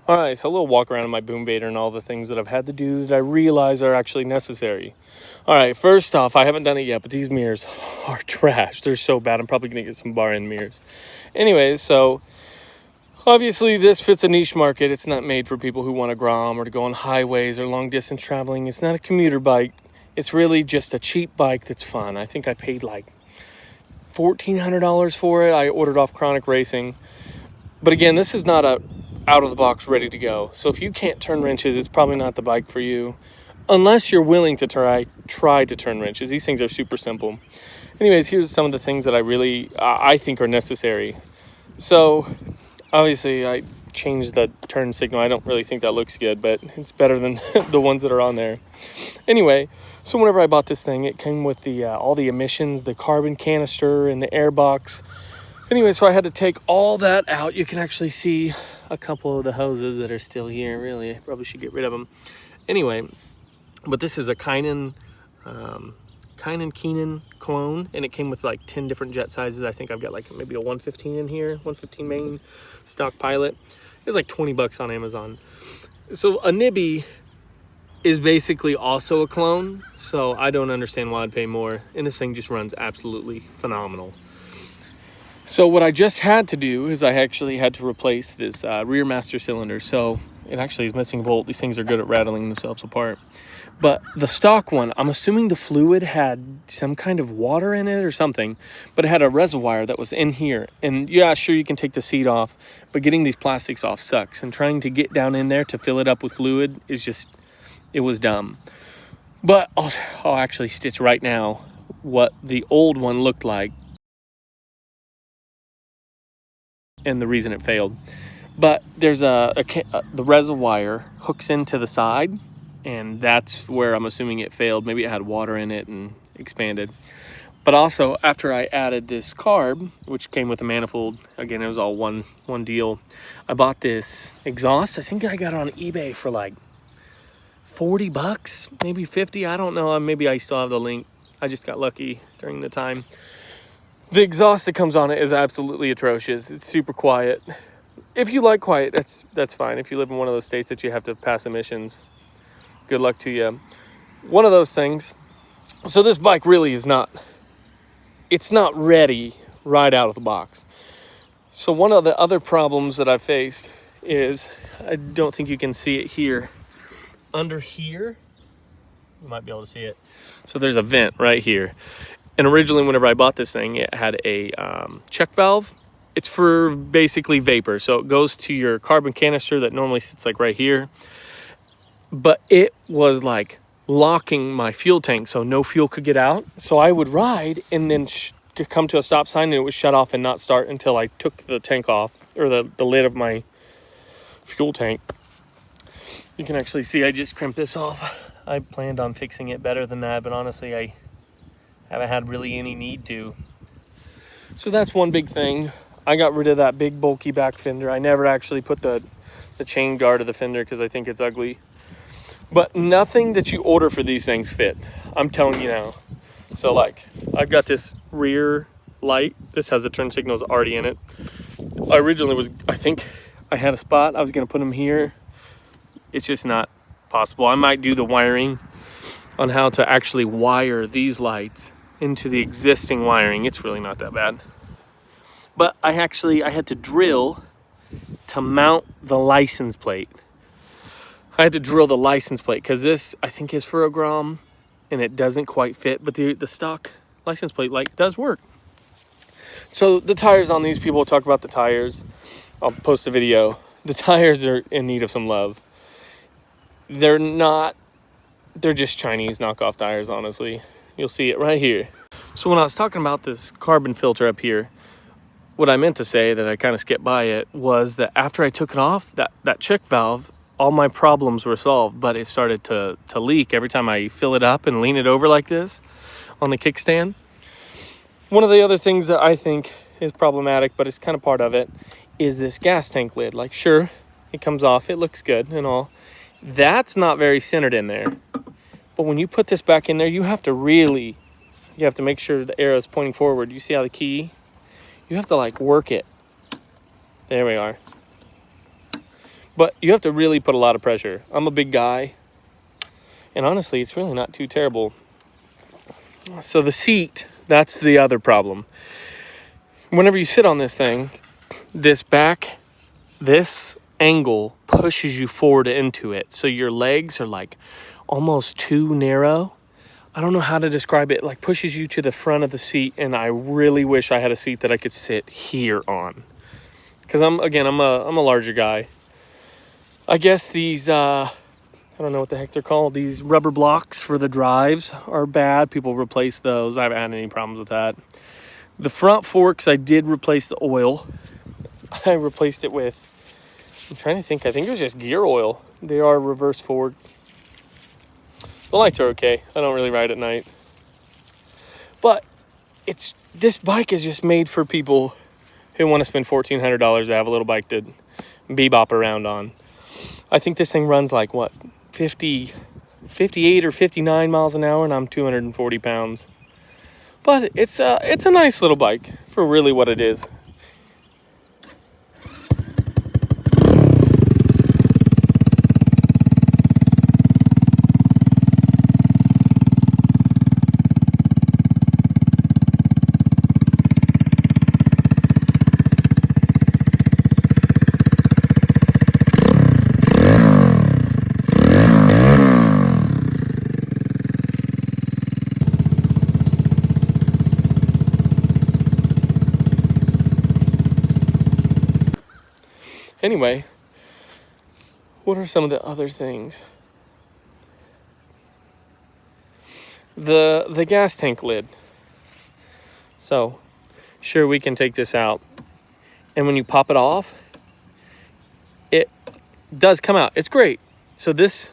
All right, so a little walk around in my boom Vader and all the things that I've had to do that I realize are actually necessary. All right, first off, I haven't done it yet, but these mirrors are trash. They're so bad. I'm probably going to get some bar end mirrors. Anyways, so obviously this fits a niche market. It's not made for people who want to GROM or to go on highways or long distance traveling. It's not a commuter bike. It's really just a cheap bike that's fun. I think I paid like $1,400 for it. I ordered off Chronic Racing. But again, this is not a out of the box ready to go. So if you can't turn wrenches, it's probably not the bike for you, unless you're willing to try to turn wrenches. These things are super simple. Anyways, here's some of the things that I think are necessary. So obviously I changed the turn signal. I don't really think that looks good, but it's better than the ones that are on there. Anyway, so whenever I bought this thing, it came with the all the emissions, the carbon canister and the air box. Anyway, so I had to take all that out. You can actually see a couple of the hoses that are still here. Really, I probably should get rid of them. Anyway, but this is a Keinan clone, and it came with like 10 different jet sizes. I think I've got like maybe a 115 in here, 115 main stock Pilot. It was like 20 bucks on Amazon. So a Nibby is basically also a clone, so I don't understand why I'd pay more, and this thing just runs absolutely phenomenal. So what I just had to do is I actually had to replace this rear master cylinder. So it actually is missing a bolt. These things are good at rattling themselves apart. But the stock one, I'm assuming the fluid had some kind of water in it or something, but it had a reservoir that was in here. And yeah, sure, you can take the seat off, but getting these plastics off sucks. And trying to get down in there to fill it up with fluid is just, it was dumb. But I'll actually stitch right now what the old one looked like and the reason it failed. But there's the reservoir hooks into the side, and that's where I'm assuming it failed. Maybe it had water in it and expanded. But also, after I added this carb, which came with a manifold, again, it was all one deal, I bought this exhaust. I think I got it on eBay for like 40 bucks, maybe 50, I don't know. Maybe I still have the link. I just got lucky during the time. The exhaust that comes on it is absolutely atrocious. It's super quiet. If you like quiet, that's fine. If you live in one of those states that you have to pass emissions, good luck to you. One of those things. So this bike really is not, it's not ready right out of the box. So one of the other problems that I've faced is, I don't think you can see it here. Under here, you might be able to see it. So there's a vent right here. And originally, whenever I bought this thing, it had a check valve. It's for basically vapor. So it goes to your carbon canister that normally sits like right here. But it was like locking my fuel tank so no fuel could get out. So I would ride and then come to a stop sign and it would shut off and not start until I took the tank off, or the lid of my fuel tank. You can actually see I just crimped this off. I planned on fixing it better than that, but honestly, I haven't had really any need to. So that's one big thing. I got rid of that big bulky back fender. I never actually put the chain guard of the fender because I think it's ugly. But nothing that you order for these things fit. I'm telling you now. So like, I've got this rear light. This has the turn signals already in it. I originally I think I had a spot. I was gonna put them here. It's just not possible. I might do the wiring on how to actually wire these lights into the existing wiring. It's really not that bad. But I had to drill to mount the license plate. I had to drill the license plate because this, I think, is for a GROM and it doesn't quite fit, but the stock license plate light does work. So the tires on these, people talk about the tires. I'll post a video. The tires are in need of some love. They're just Chinese knockoff tires, honestly. You'll see it right here. So when I was talking about this carbon filter up here, what I meant to say, that I kind of skipped by it, was that after I took it off, that check valve, all my problems were solved, but it started to leak every time I fill it up and lean it over like this on the kickstand. One of the other things that I think is problematic, but it's kind of part of it, is this gas tank lid. Like, sure, it comes off, it looks good and all. That's not very centered in there. But when you put this back in there, you have to make sure the arrow is pointing forward. You see how the key, you have to like work it. There we are. But you have to really put a lot of pressure. I'm a big guy, and honestly, it's really not too terrible. So the seat, that's the other problem. Whenever you sit on this thing, this angle pushes you forward into it. So your legs are like almost too narrow. I don't know how to describe it. Like pushes you to the front of the seat, and I really wish I had a seat that I could sit here on. Because I'm a larger guy. I guess these I don't know what the heck they're called. These rubber blocks for the drives are bad. People replace those. I haven't had any problems with that. The front forks, I did replace the oil. I replaced it with, I'm trying to think, I think it was just gear oil. They are reverse forward. The lights are okay. I don't really ride at night. But this bike is just made for people who want to spend $1,400 to have a little bike to bebop around on. I think this thing runs like, what, 58 or 59 miles an hour, and I'm 240 pounds. But it's a nice little bike for really what it is. Anyway, what are some of the other things? The gas tank lid. So, sure, we can take this out. And when you pop it off, it does come out. It's great. So this